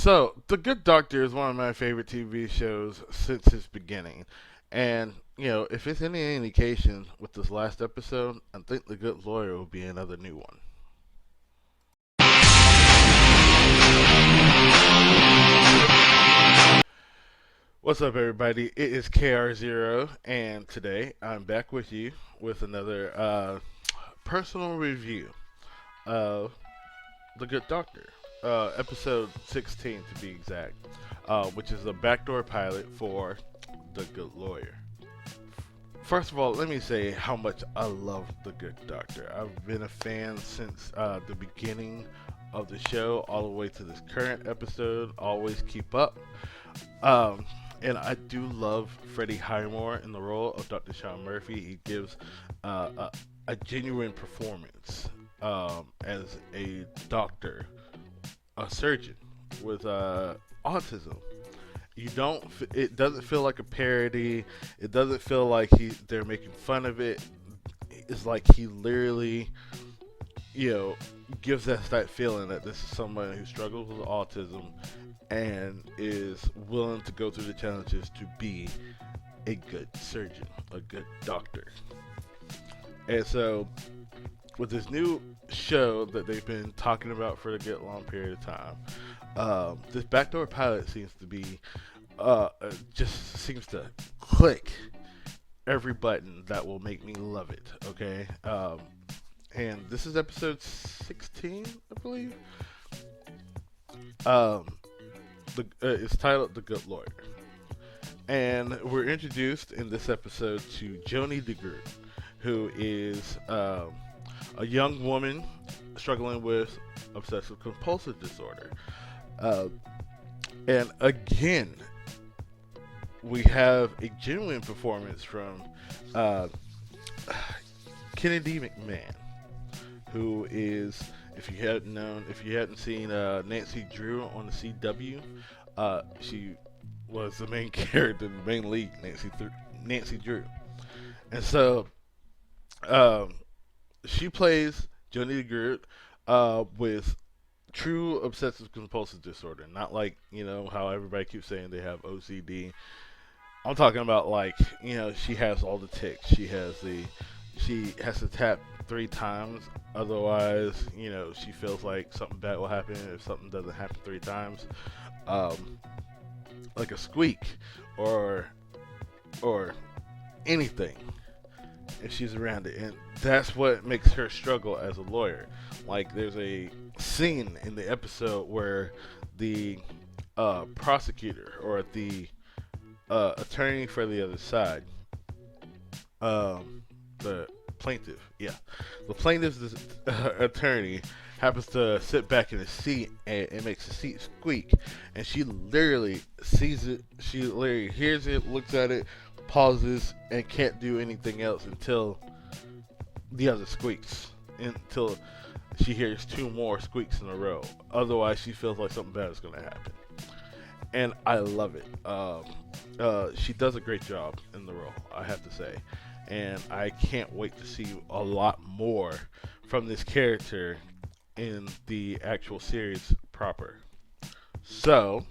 So, The Good Doctor is one of my favorite TV shows since its beginning. And, if it's any indication with this last episode, I think The Good Lawyer will be another new one. What's up, everybody? It is KR0, and today I'm back with you with another personal review of The Good Doctor, episode 16 to be exact, which is a backdoor pilot for The Good Lawyer. First of all, let me say how much I love The Good Doctor. I've been a fan since the beginning of the show, all the way to this current episode. Always keep up. Um, and I do love Freddie Highmore in the role of Dr. Sean Murphy. He gives a genuine performance as a doctor, a surgeon with autism. It doesn't feel like a parody. It doesn't feel like they're making fun of it. It's like he literally, you know gives us that feeling that this is someone who struggles with autism and is willing to go through the challenges to be a good surgeon, a good doctor. And so, with this new show that they've been talking about for a good long period of time, this backdoor pilot seems to be just seems to click every button that will make me love it. Okay, and this is episode 16, I believe. Um, it's titled "The Good Lawyer," and we're introduced in this episode to Joni DeGroot, who is a young woman struggling with obsessive compulsive disorder. Uh, and again, we have a genuine performance from uh, Kennedy McMahon, who is, if you hadn't seen Nancy Drew on the CW, she was the main character, the main lead, Nancy Drew. And so, um, she plays Joni DeGroot with true obsessive compulsive disorder, not like how everybody keeps saying they have OCD. I'm talking about, like, she has all the ticks. She has to tap 3 times, otherwise she feels like something bad will happen if something doesn't happen 3 times. Um, like a squeak or or anything if she's around it, and that's what makes her struggle as a lawyer. Like, there's a scene in the episode where the prosecutor, or the attorney for the other side, the plaintiff, yeah, the plaintiff's attorney happens to sit back in the seat, and it makes the seat squeak, and she literally sees it, she literally hears it, looks at it, pauses, and can't do anything else until the other squeaks, until she hears 2 more squeaks in a row. Otherwise, she feels like something bad is going to happen, and I love it. She does a great job in the role, I have to say, and I can't wait to see a lot more from this character in the actual series proper. So,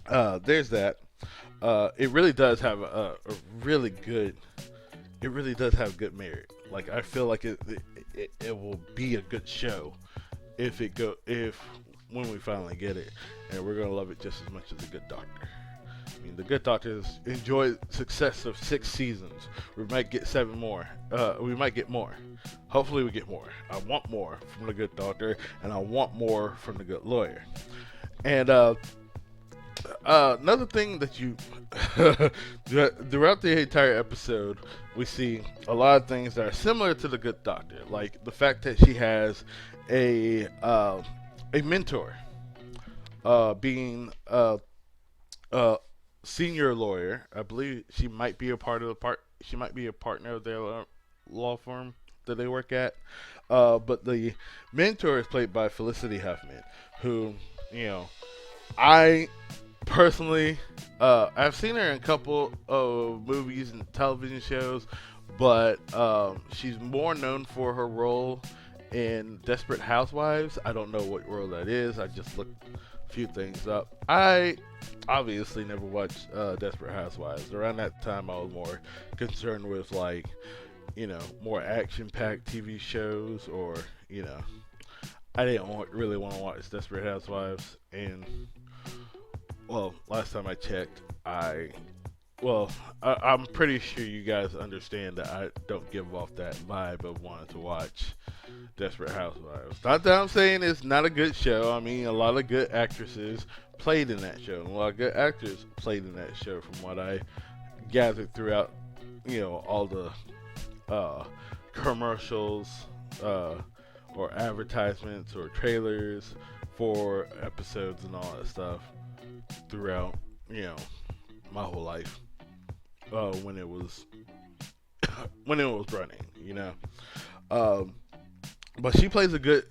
there's that. It really does have a really good. It really does have good merit. Like, I feel like it will be a good show if when we finally get it, and we're gonna love it just as much as The Good Doctor. I mean, The Good Doctor has enjoyed success of 6 seasons. We might get 7 more. We might get more. Hopefully, we get more. I want more from The Good Doctor, and I want more from The Good Lawyer. And another thing that you throughout the entire episode, we see a lot of things that are similar to The Good Doctor, like the fact that she has a mentor, being a senior lawyer. I believe she might be a part of the part. She might be a partner of their law firm that they work at. But the mentor is played by Felicity Huffman, who, I personally, I've seen her in a couple of movies and television shows, but she's more known for her role in Desperate Housewives. I don't know what role that is. I just looked few things up. I obviously never watched Desperate Housewives. Around that time, I was more concerned with like, more action-packed TV shows, or I didn't really want to watch Desperate Housewives. And well, last time I checked, I'm pretty sure you guys understand that I don't give off that vibe of wanting to watch Desperate Housewives. Not that I'm saying it's not a good show. I mean, a lot of good actresses played in that show, and a lot of good actors played in that show, from what I gathered throughout, all the commercials, or advertisements or trailers for episodes and all that stuff throughout, my whole life. When it was running, Um, but she plays a good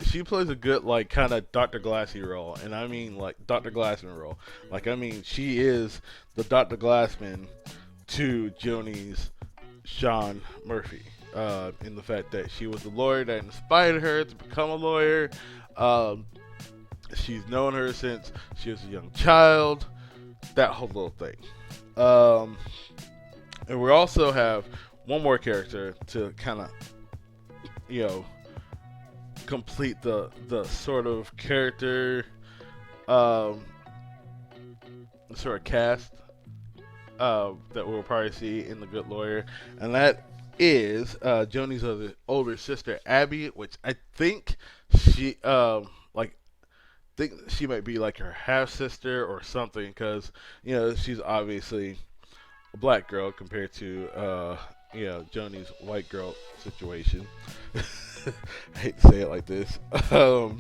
like kind of Dr. Glassy role, and I mean like Dr. Glassman role. Like I mean, she is the Dr. Glassman to Joni's Sean Murphy. In the fact that she was the lawyer that inspired her to become a lawyer. Um, she's known her since she was a young child. That whole little thing. Um, and we also have one more character to kind of, you know, complete the sort of character, um, sort of cast that we'll probably see in The Good Lawyer, and that is Joni's older sister Abby, which I think she think she might be like her half sister or something, because she's obviously a black girl compared to Joni's white girl situation. I hate to say it like this, but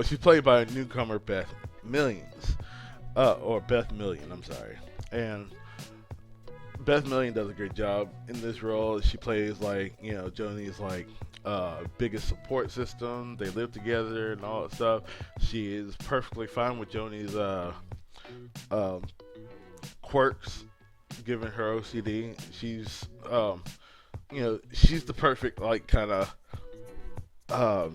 she's played by a newcomer, Beth Millions, or Beth Million. I'm sorry, and Beth Million does a great job in this role. She plays like Joni's like biggest support system. They live together and all that stuff. She is perfectly fine with Joni's quirks, given her OCD. She's she's the perfect like kind of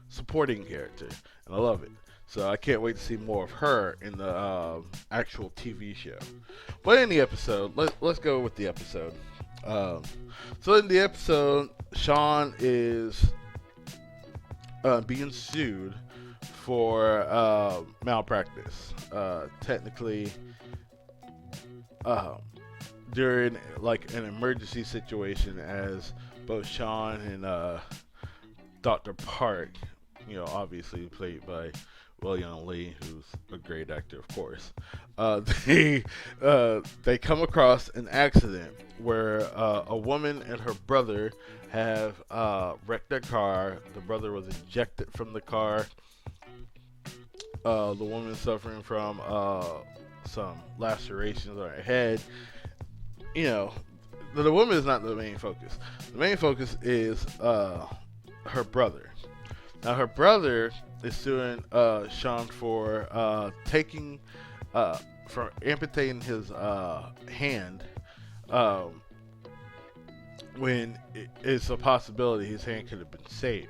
supporting character, and I love it. So I can't wait to see more of her in the actual TV show. But in the episode, let's go with the episode. So in the episode, Sean is being sued for malpractice. Technically, during like an emergency situation, as both Sean and Dr. Park, obviously played by William Lee, who's a great actor, of course. They come across an accident where a woman and her brother have wrecked their car. The brother was ejected from the car. The woman is suffering from some lacerations on her head. The woman is not the main focus. The main focus is her brother. Now, her brother is suing Sean for for amputating his hand, when it's a possibility his hand could have been saved.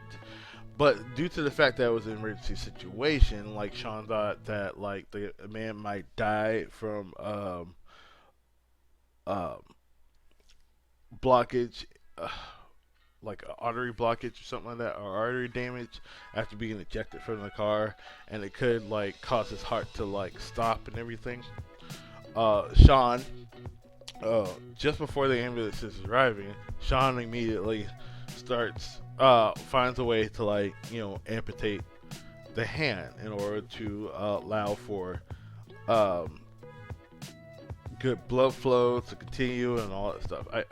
But due to the fact that it was an emergency situation, like Sean thought that like the man might die from blockage. Like an artery blockage or something like that, or artery damage after being ejected from the car, and it could like cause his heart to like stop and everything. Sean, just before the ambulance is arriving, Sean immediately finds a way to like amputate the hand in order to allow for good blood flow to continue and all that stuff. I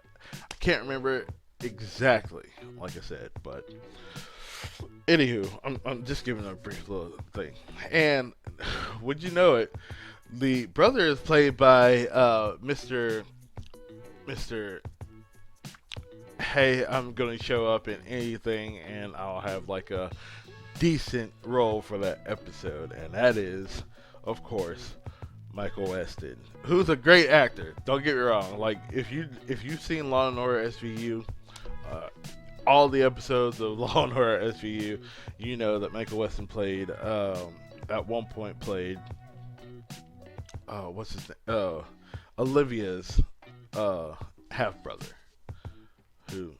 can't remember exactly, like I said, but anywho, I'm just giving a brief little thing. And would you know it, the brother is played by Mr. Hey, I'm gonna show up in anything and I'll have like a decent role for that episode, and that is, of course, Michael Weston, who's a great actor. Don't get me wrong. Like if you've seen Law and Order SVU, all the episodes of Law and Order SVU, you know that Michael Weston played at one point played what's his name? Olivia's uh, half brother, who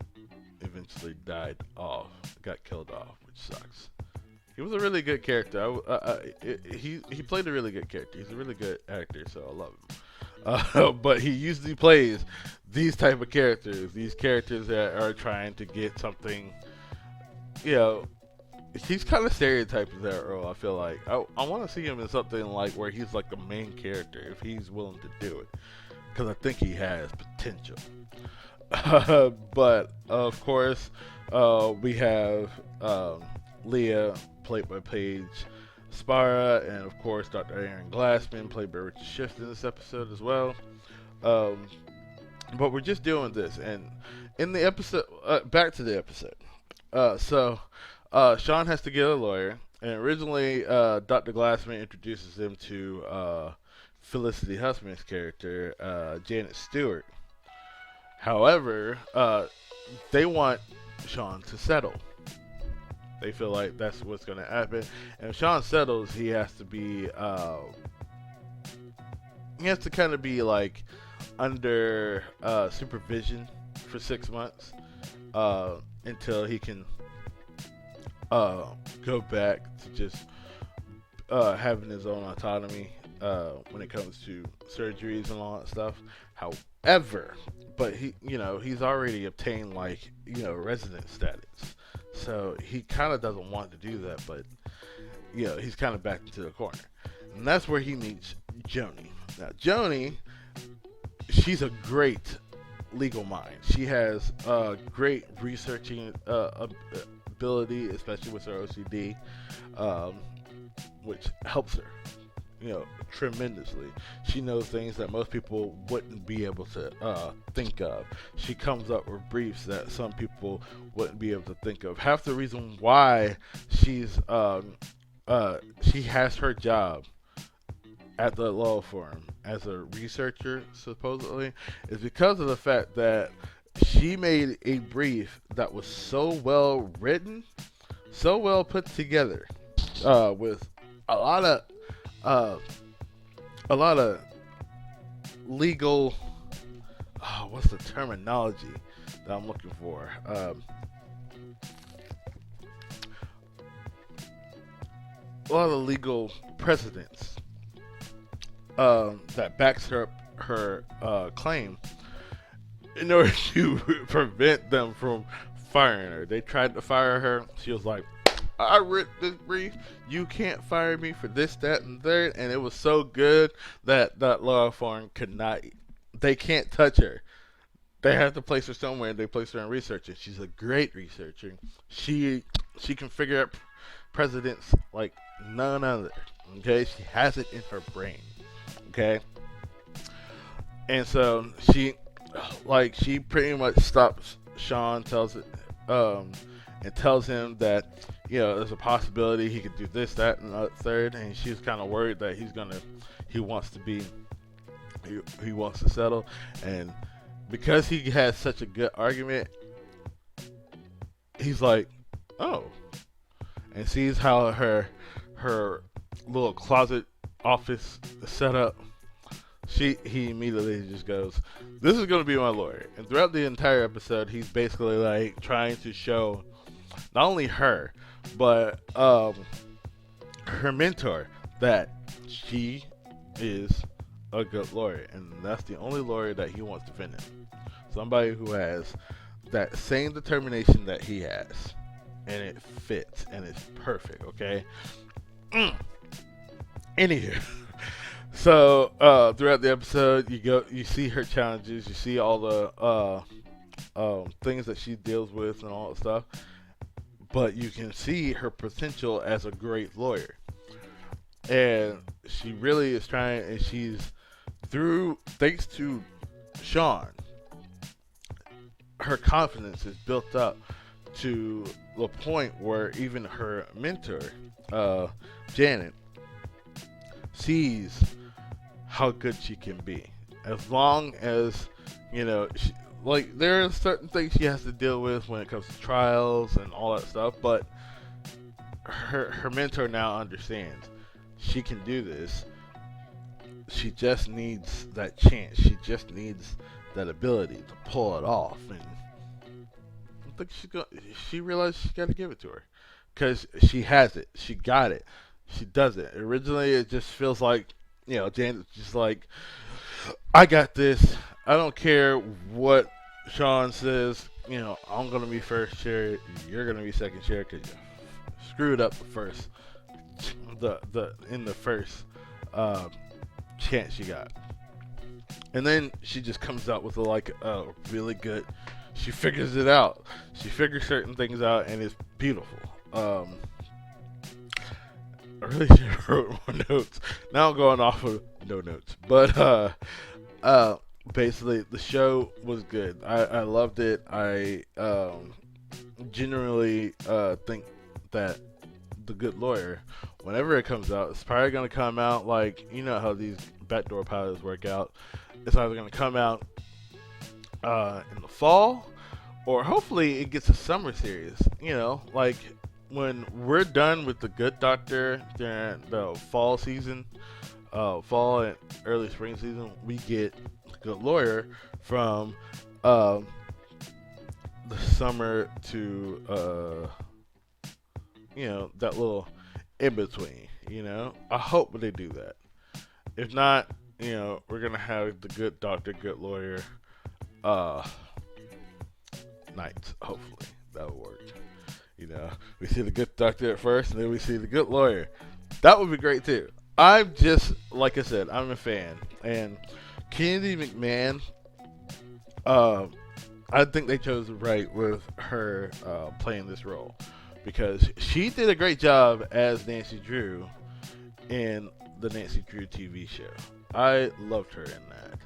eventually died off, got killed off, which sucks. He was a really good character. He played a really good character. He's a really good actor, so I love him. But he usually plays these type of characters, these characters that are trying to get something. You know, he's kind of stereotyped as that role. I feel like I want to see him in something like where he's like the main character if he's willing to do it, because I think he has potential. But of course, we have Leah, played by Paige Spara, and of course Dr. Aaron Glassman, played by Richard Schiff in this episode as well. Um, but we're just doing this, and in the episode, back to the episode. Sean has to get a lawyer, and originally Dr. Glassman introduces him to Felicity Hussman's character, Janet Stewart. However, they want Sean to settle. They feel like that's what's going to happen. And if Sean settles, he has to kind of be like under supervision for 6 months until he can go back to just having his own autonomy when it comes to surgeries and all that stuff. However, but he's already obtained resident status, so he kind of doesn't want to do that. But he's kind of backed into the corner, and that's where he meets Joni. Now, Joni, she's a great legal mind. She has great researching ability, especially with her OCD, which helps her, tremendously. She knows things that most people wouldn't be able to think of. She comes up with briefs that some people wouldn't be able to think of. Half the reason why she has her job at the law firm as a researcher, supposedly, is because of the fact that she made a brief that was so well written, so well put together, with a lot of legal. What's the terminology that I'm looking for? A lot of legal precedents that backs her claim in order to prevent them from firing her. They tried to fire her. She was like, I read this brief. You can't fire me for this, that, and third. And it was so good that law firm they can't touch her. They have to place her somewhere, and they place her in research. And she's a great researcher. She can figure out precedents like none other. Okay, she has it in her brain. Okay, and so she pretty much stops Sean, tells him that there's a possibility he could do this, that, and the third, and she's kind of worried that he wants to settle, and because he has such a good argument, he's like, oh, and sees how her little closet office is set up. He immediately just goes, this is going to be my lawyer. And throughout the entire episode, he's basically like trying to show not only her, but her mentor that she is a good lawyer. And that's the only lawyer that he wants to defend him. Somebody who has that same determination that he has. And it fits. And it's perfect, okay? Anywho. So throughout the episode, you see her challenges, you see all the things that she deals with and all that stuff, but you can see her potential as a great lawyer, and she really is trying. And thanks to Sean, her confidence is built up to the point where even her mentor, Janet, sees how good she can be, as long as there are certain things she has to deal with when it comes to trials and all that stuff. But her mentor now understands she can do this. She just needs that chance. She just needs that ability to pull it off. And I think she realized she got to give it to her because she has it. She got it. She does it. Originally, it just feels like Janet's just like, I got this. I don't care what Sean says. I'm gonna be first chair. You're gonna be second chair because you screwed up the in the first uh, chance you got. And then she just comes out with a really good. She figures it out. She figures certain things out, and it's beautiful. I really should have wrote more notes. Now I'm going off of no notes, but basically the show was good. I loved it. I genuinely think that The Good Lawyer, whenever it comes out, it's probably gonna come out like how these backdoor pilots work out. It's either gonna come out in the fall, or hopefully it gets a summer series. Like when we're done with The Good Doctor during the fall season, fall and early spring season, we get The Good Lawyer from the summer to that little in between. I hope they do that. If not, we're gonna have The Good Doctor, Good Lawyer nights. Hopefully that will work. We see The Good Doctor at first, and then we see The Good Lawyer. That would be great too. I'm just, like I said, I'm a fan, and Kennedy McMahon. I think they chose right with her playing this role because she did a great job as Nancy Drew in the Nancy Drew TV show. I loved her in that.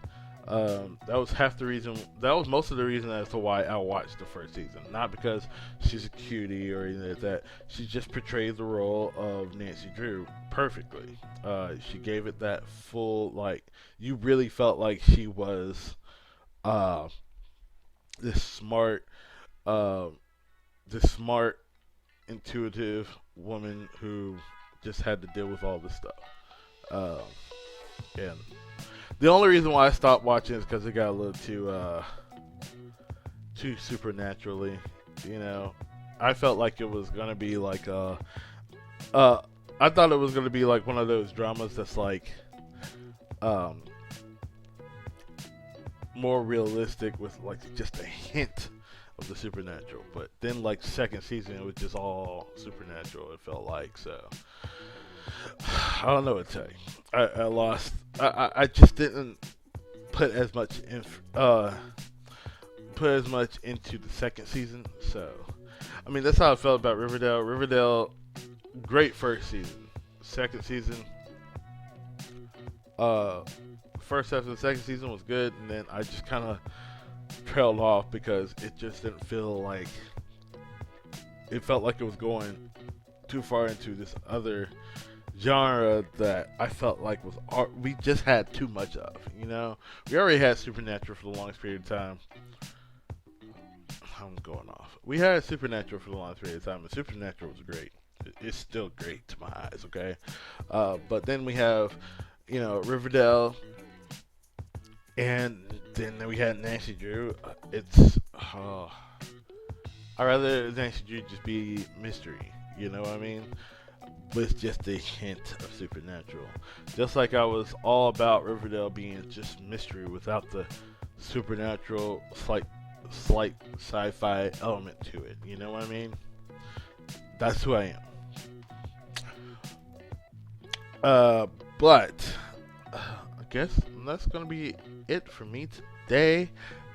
That was half the reason. That was most of the reason as to why I watched the first season. Not because she's a cutie or anything like that. She just portrayed the role of Nancy Drew perfectly. She gave it that full, you really felt like she was this smart, uh, this smart, intuitive woman who just had to deal with all this stuff. And the only reason why I stopped watching is because it got a little too supernaturally. I felt like it was gonna be I thought it was gonna be like one of those dramas that's more realistic with just a hint of the supernatural. But then second season, it was just all supernatural. It felt like so. I don't know what to tell you. I lost. I just didn't put as much into the second season. So, I mean, that's how I felt about Riverdale. Riverdale, great first season. Second season, first half of the second season was good, and then I just kind of trailed off because it just didn't feel like it felt like it was going too far into this other genre that I felt like we just had too much of. We already had Supernatural for the longest period of time. I'm going off. We had Supernatural for the longest period of time, and Supernatural was great. It's still great to my eyes, okay? But then we have, Riverdale, and then we had Nancy Drew. I'd rather Nancy Drew just be mystery, you know what I mean? With just a hint of supernatural. Just like I was all about Riverdale being just mystery without the supernatural, slight sci-fi element to it. You know what I mean? That's who I am. But I guess that's gonna be it for me today.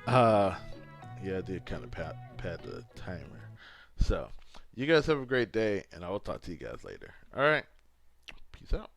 Yeah, I did kind of pad the timer. So, you guys have a great day, and I will talk to you guys later. All right, peace out.